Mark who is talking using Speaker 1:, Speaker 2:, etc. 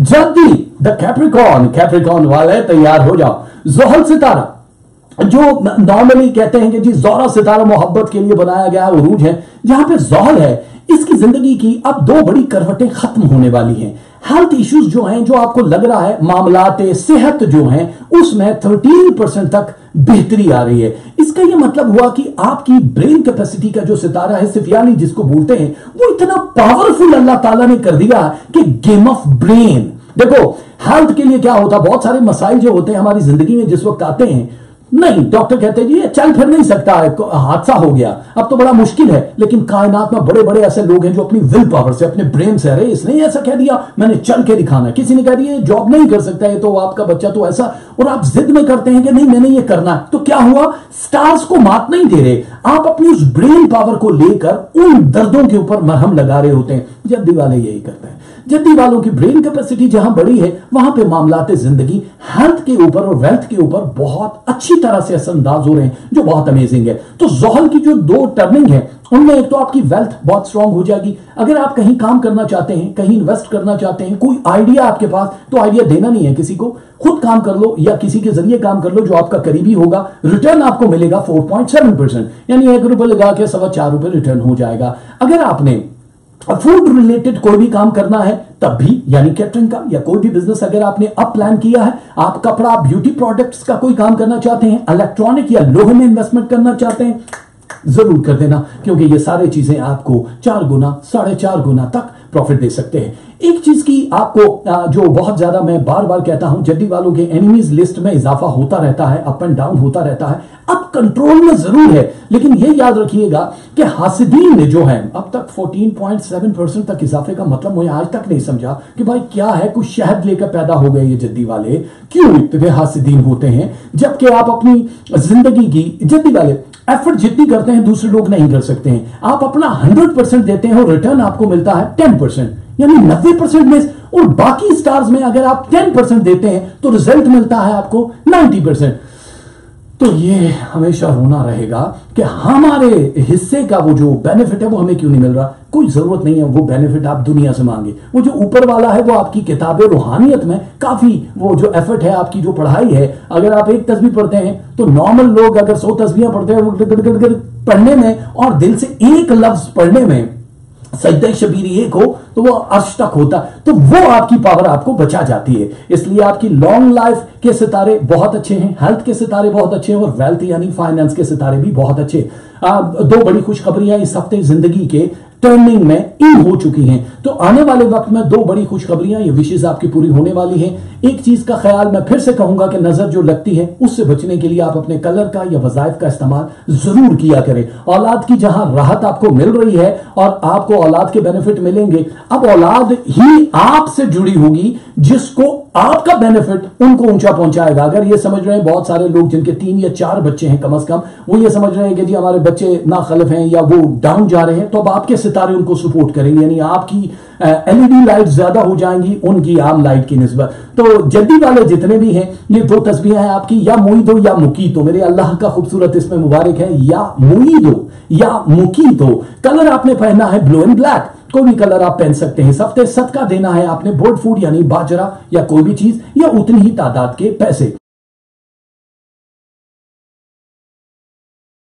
Speaker 1: जल्दी the Capricorn वाले तैयार हो जाओ। ज़ोहल सितारा जो नॉर्मली कहते हैं कि जी ज़ोहरा सितारा मोहब्बत के लिए बनाया गया उरूज है, जहां पे ज़ोहल है इसकी जिंदगी की अब दो बड़ी करवटें खत्म होने वाली हैं। हेल्थ इश्यूज जो हैं, जो आपको लग रहा है मामलात सेहत जो हैं उसमें 13% तक बेहतरी आ रही है। इसका यह मतलब हुआ कि आपकी ब्रेन कैपेसिटी का जो सितारा है सिफियानी जिसको बोलते हैं, वो इतना पावरफुल अल्लाह ताला ने कर दिया कि गेम ऑफ ब्रेन। देखो हेल्थ के लिए क्या होता है, बहुत सारे मसाइल जो होते हैं हमारी जिंदगी में जिस वक्त आते हैं, नहीं डॉक्टर कहते हैं जी ये चल फिर नहीं सकता है, हादसा हो गया अब तो बड़ा मुश्किल है, लेकिन कायनात में बड़े बड़े ऐसे लोग हैं जो अपनी विल पावर से, अपने ब्रेन से, अरे इसने ऐसा कह दिया मैंने चल के दिखाना, किसी ने कह दिया जॉब नहीं कर सकता है तो आपका बच्चा तो ऐसा, और आप जिद में करते हैं कि नहीं मैंने ये करना है, तो क्या हुआ, स्टार्स को मात नहीं दे रहे, आप अपनी उस ब्रेन पावर को लेकर उन दर्दों के ऊपर मरहम लगा रहे होते हैं। जद्दी वाले यही करते हैं। जद्दी वालों की ब्रेन कैपेसिटी जहां बड़ी है वहां पे मामलाते जिंदगी हेल्थ के ऊपर और वेल्थ के ऊपर बहुत अच्छी तरह से असरअंदाज हो रहे हैं, जो बहुत अमेजिंग है। तो ज़ोहल की जो दो टर्निंग है उनमें एक तो आपकी वेल्थ बहुत स्ट्रांग हो जाएगी। अगर आप कहीं काम करना चाहते हैं, कहीं इन्वेस्ट करना चाहते हैं, कोई आइडिया आपके पास, तो आइडिया देना नहीं है किसी को, खुद काम कर लो या किसी के जरिए काम कर लो जो आपका करीबी होगा, रिटर्न आपको मिलेगा 4.7%, यानी 1 रुपए लगा के 4.25 रुपए रिटर्न हो जाएगा। अगर आपने फूड रिलेटेड कोई भी काम करना है तब भी, यानी कैटरिंग का या कोई भी बिजनेस अगर आपने अप प्लान किया है, आप कपड़ा ब्यूटी प्रोडक्ट्स का कोई काम करना चाहते हैं, इलेक्ट्रॉनिक या लोहे में इन्वेस्टमेंट करना चाहते हैं, जरूर कर देना, क्योंकि ये सारी चीजें आपको 4 गुना 4.5 गुना तक प्रॉफिट दे सकते हैं। एक चीज की आपको जो बहुत ज्यादा मैं बार बार कहता हूं, जद्दी वालों के एनिमीज लिस्ट में इजाफा होता रहता है, अप एंड डाउन होता रहता है, अब कंट्रोल में जरूर है, लेकिन यह याद रखिएगा कि हासिदीन ने जो है अब तक 14.7% तक इजाफे का मतलब मुझे आज तक नहीं समझा कि भाई क्या है, कुछ शहद लेकर पैदा हो गए ये जद्दी वाले, क्यों इतने हासिदीन होते हैं, जबकि आप अपनी जिंदगी की, जद्दी वाले एफर्ट जितनी करते हैं दूसरे लोग नहीं कर सकते हैं। आप अपना 100% देते हैं और रिटर्न आपको मिलता है 10%, यानी 90% में, और बाकी स्टार्स में अगर आप 10% देते हैं तो रिजल्ट मिलता है आपको 90%। तो ये हमेशा रोना रहेगा कि हमारे हिस्से का वो जो बेनिफिट है वो हमें क्यों नहीं मिल रहा। कोई जरूरत नहीं है वो बेनिफिट आप दुनिया से मांगे, वो जो ऊपर वाला है वो आपकी किताबें रूहानियत में काफी वो जो एफर्ट है, आपकी जो पढ़ाई है, अगर आप एक तस्बीह पढ़ते हैं तो नॉर्मल लोग अगर 100 तस्बीहें पढ़ते हैं वो पढ़ने में और दिल से एक लफ्ज पढ़ने में सजदा शबीरी एक हो तो वो अर्श तक होता, तो वो आपकी पावर आपको बचा जाती है। इसलिए आपकी लॉन्ग लाइफ के सितारे बहुत अच्छे हैं, हेल्थ के सितारे बहुत अच्छे हैं, और वेल्थ यानी फाइनेंस के सितारे भी बहुत अच्छे। दो बड़ी खुशखबरियां इस हफ्ते जिंदगी के टर्निंग में इन हो चुकी हैं, तो आने वाले वक्त में दो बड़ी खुशखबरियां, ये विशेष आपकी पूरी होने वाली हैं। एक चीज का ख्याल मैं फिर से कहूंगा कि नजर जो लगती है उससे बचने के लिए आप अपने कलर का या वजाइफ का इस्तेमाल जरूर किया करें। औलाद की जहां राहत आपको मिल रही है और आपको औलाद के बेनिफिट मिलेंगे, अब औलाद ही आपसे जुड़ी होगी जिसको आपका बेनिफिट उनको ऊंचा पहुंचाएगा। अगर ये समझ रहे हैं बहुत सारे लोग जिनके 3 या 4 बच्चे हैं कम से कम, वो ये समझ रहे हैं कि जी हमारे बच्चे नाखलिफ हैं या वो डाउन जा रहे हैं, तो अब आपके सितारे उनको सपोर्ट करेंगे, यानी आपकी एलईडी लाइट ज्यादा हो जाएंगी उनकी आम लाइट की निस्बत। तो जद्दी वाले जितने भी हैं, ये 2 तस्बीहें हैं आपकी, या मुईदो या मुकीतो, मेरे अल्लाह का खूबसूरत इसमें मुबारक है, या मुईदो या मुकीतो। कलर आपने पहना है ब्लू एंड ब्लैक, कोई भी कलर आप पहन सकते हैं। सफ्ते सदका देना है आपने बोर्ड फूड यानी बाजरा या कोई भी चीज, या उतनी ही तादाद के पैसे।